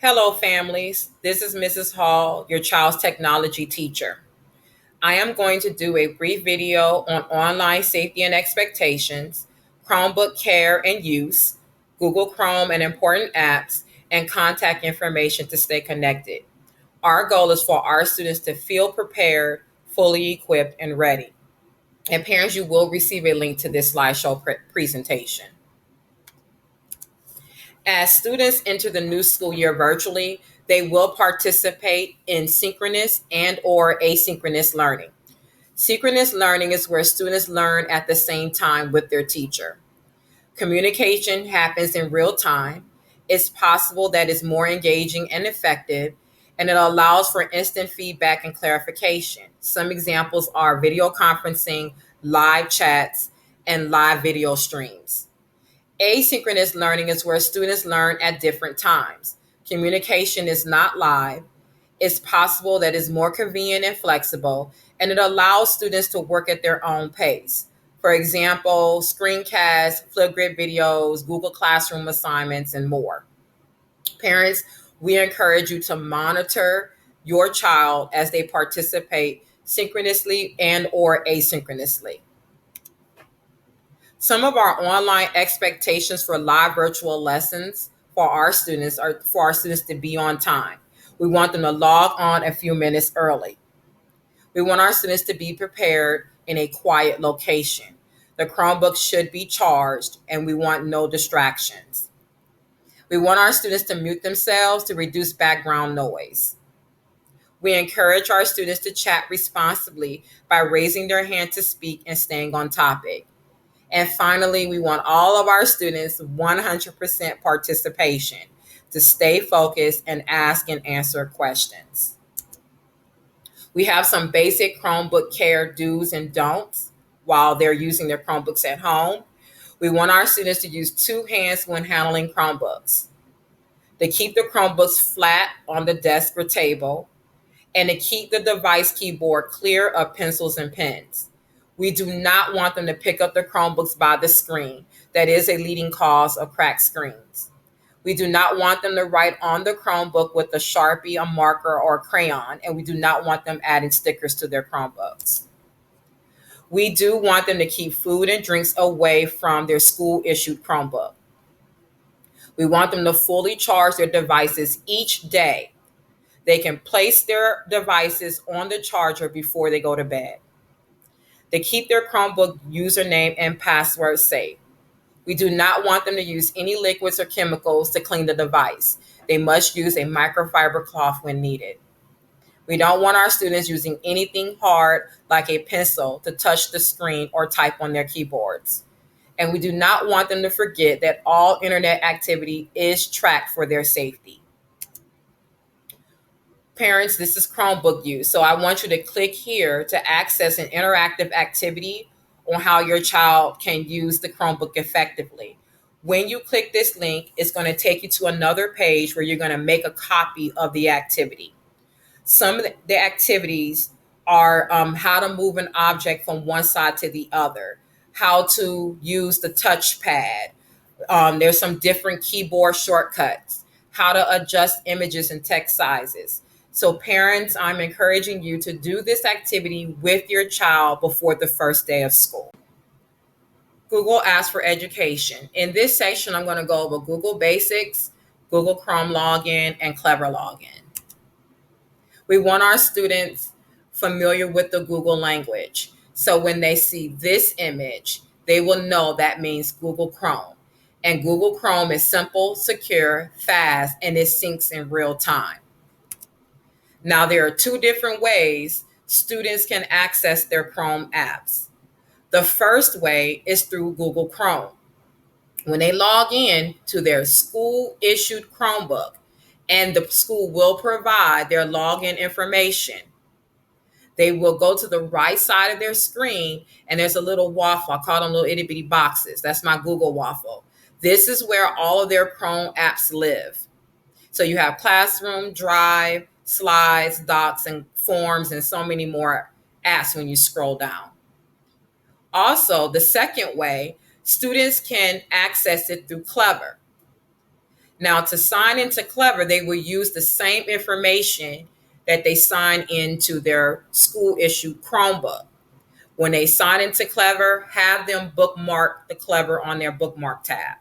Hello, families. This is Mrs. Hall, your child's technology teacher. I am going to do a brief video on online safety and expectations, Chromebook care and use, Google Chrome and important apps, and contact information to stay connected. Our goal is for our students to feel prepared, fully equipped, and ready. And parents, you will receive a link to this slideshow presentation. As students enter the new school year virtually, they will participate in synchronous and or asynchronous learning. Synchronous learning is where students learn at the same time with their teacher. Communication happens in real time. It's possible that it's more engaging and effective, and it allows for instant feedback and clarification. Some examples are video conferencing, live chats, and live video streams. Asynchronous learning is where students learn at different times. Communication is not live. It's possible that it's more convenient and flexible, and it allows students to work at their own pace. For example, screencasts, Flipgrid videos, Google Classroom assignments, and more. Parents, we encourage you to monitor your child as they participate synchronously and or asynchronously. Some of our online expectations for live virtual lessons for our students are for our students to be on time. We want them to log on a few minutes early. We want our students to be prepared in a quiet location. The Chromebook should be charged, and we want no distractions. We want our students to mute themselves to reduce background noise. We encourage our students to chat responsibly by raising their hand to speak and staying on topic. And finally, we want all of our students 100% participation to stay focused and ask and answer questions. We have some basic Chromebook care do's and don'ts while they're using their Chromebooks at home. We want our students to use two hands when handling Chromebooks, to keep the Chromebooks flat on the desk or table, and to keep the device keyboard clear of pencils and pens. We do not want them to pick up the Chromebooks by the screen. That is a leading cause of cracked screens. We do not want them to write on the Chromebook with a Sharpie, a marker, or a crayon, and we do not want them adding stickers to their Chromebooks. We do want them to keep food and drinks away from their school-issued Chromebook. We want them to fully charge their devices each day. They can place their devices on the charger before they go to bed. They keep their Chromebook username and password safe. We do not want them to use any liquids or chemicals to clean the device. They must use a microfiber cloth when needed. We don't want our students using anything hard like a pencil to touch the screen or type on their keyboards. And we do not want them to forget that all internet activity is tracked for their safety. Parents, this is Chromebook use. So I want you to click here to access an interactive activity on how your child can use the Chromebook effectively. When you click this link, it's going to take you to another page where you're going to make a copy of the activity. Some of the activities are how to move an object from one side to the other, how to use the touchpad. There's some different keyboard shortcuts, how to adjust images and text sizes. So parents, I'm encouraging you to do this activity with your child before the first day of school. Google asks for education. In this section, I'm going to go over Google Basics, Google Chrome Login, and Clever Login. We want our students familiar with the Google language. So when they see this image, they will know that means Google Chrome. And Google Chrome is simple, secure, fast, and it syncs in real time. Now, there are two different ways students can access their Chrome apps. The first way is through Google Chrome. When they log in to their school-issued Chromebook, and the school will provide their login information, they will go to the right side of their screen, and there's a little waffle. I call them little itty bitty boxes. That's my Google waffle. This is where all of their Chrome apps live. So you have Classroom, Drive, Slides, Docs, and Forms, and so many more apps when you scroll down. Also, the second way, students can access it through Clever. Now, to sign into Clever, they will use the same information that they sign into their school issued Chromebook. When they sign into Clever, have them bookmark the Clever on their bookmark tab.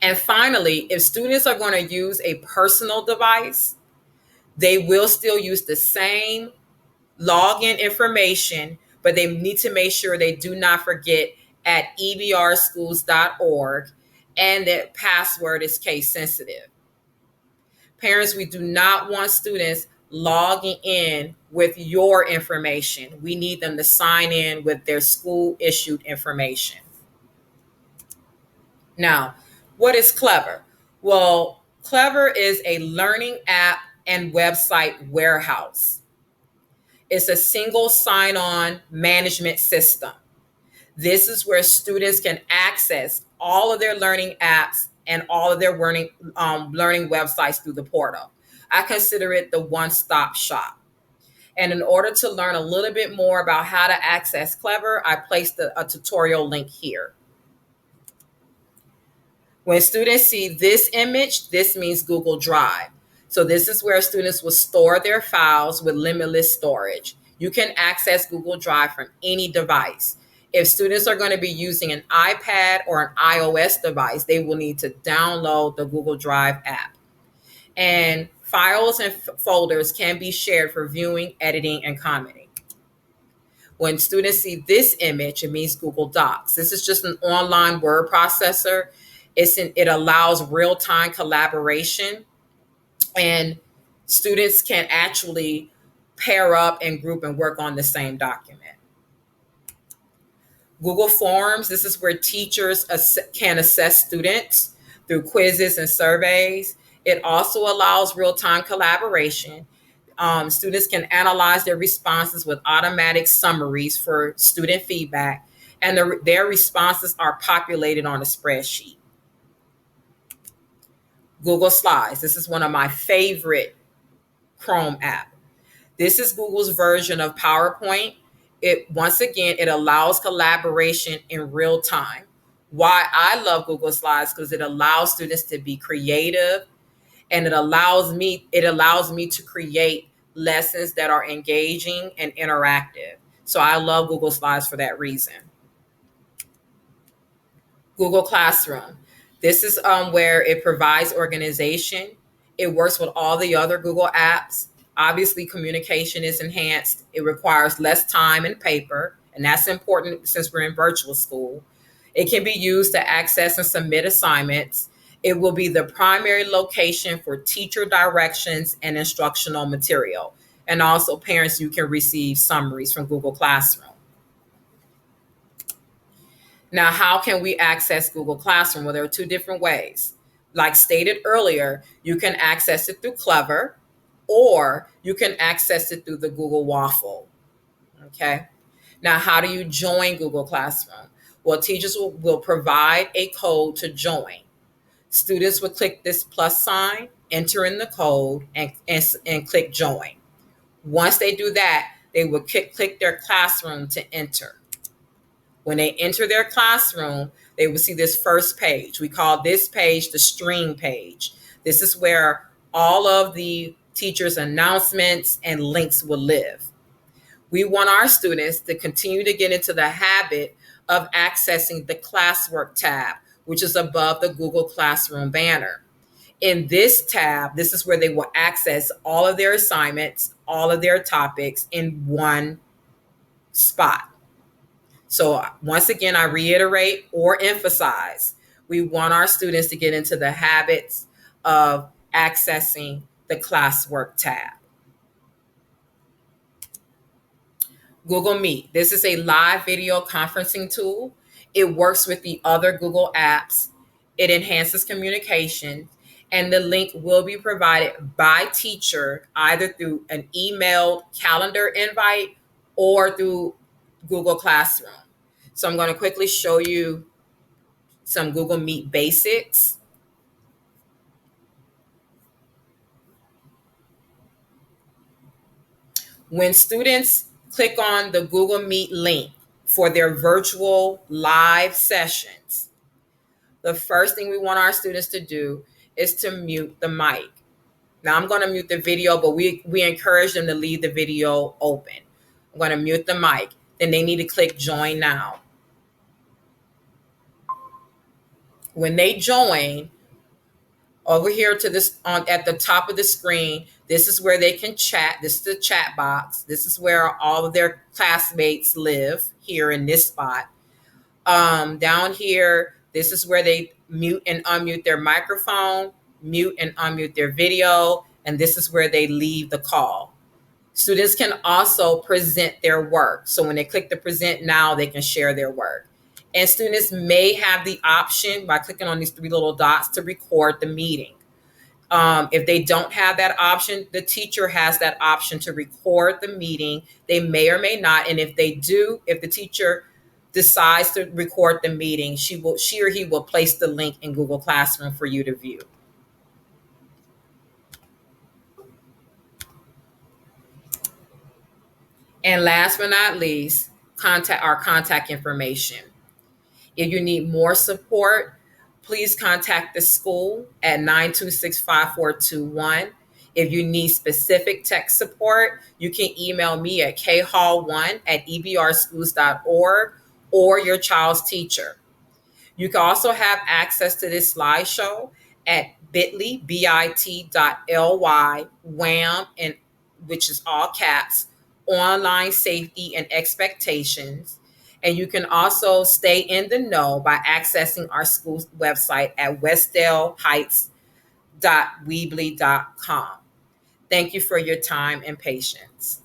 And finally, if students are going to use a personal device, they will still use the same login information, but they need to make sure they do not forget at ebrschools.org and that password is case sensitive. Parents, we do not want students logging in with your information. We need them to sign in with their school issued information. Now, what is Clever? Well, Clever is a learning app and website warehouse. It's a single sign on management system. This is where students can access all of their learning apps and all of their learning websites through the portal. I consider it the one-stop shop. And in order to learn a little bit more about how to access Clever, I placed a tutorial link here. When students see this image, this means Google Drive. So this is where students will store their files with limitless storage. You can access Google Drive from any device. If students are going to be using an iPad or an iOS device, they will need to download the Google Drive app. And files and folders can be shared for viewing, editing, and commenting. When students see this image, it means Google Docs. This is just an online word processor. It allows real-time collaboration, and students can actually pair up and group and work on the same document. Google Forms, this is where teachers can assess students through quizzes and surveys. It also allows real-time collaboration. Students can analyze their responses with automatic summaries for student feedback, and their responses are populated on a spreadsheet. Google Slides, this is one of my favorite Chrome apps. This is Google's version of PowerPoint. Once again, it allows collaboration in real time. Why I love Google Slides, because it allows students to be creative, and it allows me to create lessons that are engaging and interactive. So I love Google Slides for that reason. Google Classroom. This is where it provides organization. It works with all the other Google apps. Obviously, communication is enhanced. It requires less time and paper, and that's important since we're in virtual school. It can be used to access and submit assignments. It will be the primary location for teacher directions and instructional material. And also, parents, you can receive summaries from Google Classroom. Now, how can we access Google Classroom? Well, there are two different ways. Like stated earlier, you can access it through Clever, or you can access it through the Google Waffle. Okay. Now, how do you join Google Classroom? Well, teachers will provide a code to join. Students will click this plus sign, enter in the code, and click join. Once they do that, they will click their classroom to enter. When they enter their classroom, they will see this first page. We call this page the stream page. This is where all of the teachers' announcements and links will live. We want our students to continue to get into the habit of accessing the classwork tab, which is above the Google Classroom banner. In this tab, this is where they will access all of their assignments, all of their topics in one spot. So once again, I reiterate or emphasize, we want our students to get into the habits of accessing the classwork tab. Google Meet. This is a live video conferencing tool. It works with the other Google apps. It enhances communication, and the link will be provided by teacher either through an emailed calendar invite or through Google Classroom. So I'm going to quickly show you some Google Meet basics. When students click on the Google Meet link for their virtual live sessions, the first thing we want our students to do is to mute the mic. Now I'm going to mute the video, but we encourage them to leave the video open. I'm going to mute the mic. Then they need to click join now. When they join, over here to this on at the top of the screen, this is where they can chat. This is the chat box. This is where all of their classmates live, here in this spot. Down here, this is where they mute and unmute their microphone, mute and unmute their video, and this is where they leave the call. Students can also present their work. So when they click the present now, they can share their work. And students may have the option by clicking on these three little dots to record the meeting. If they don't have that option, the teacher has that option to record the meeting. They may or may not. And if they do, if the teacher decides to record the meeting, she or he will place the link in Google Classroom for you to view. And last but not least, contact information. If you need more support, please contact the school at 926-5421. If you need specific tech support, you can email me at khall1@ebrschools.org or your child's teacher. You can also have access to this slideshow at bit.ly, WHAM, and which is all caps, online safety and expectations. And you can also stay in the know by accessing our school's website at westdaleheights.weebly.com. Thank you for your time and patience.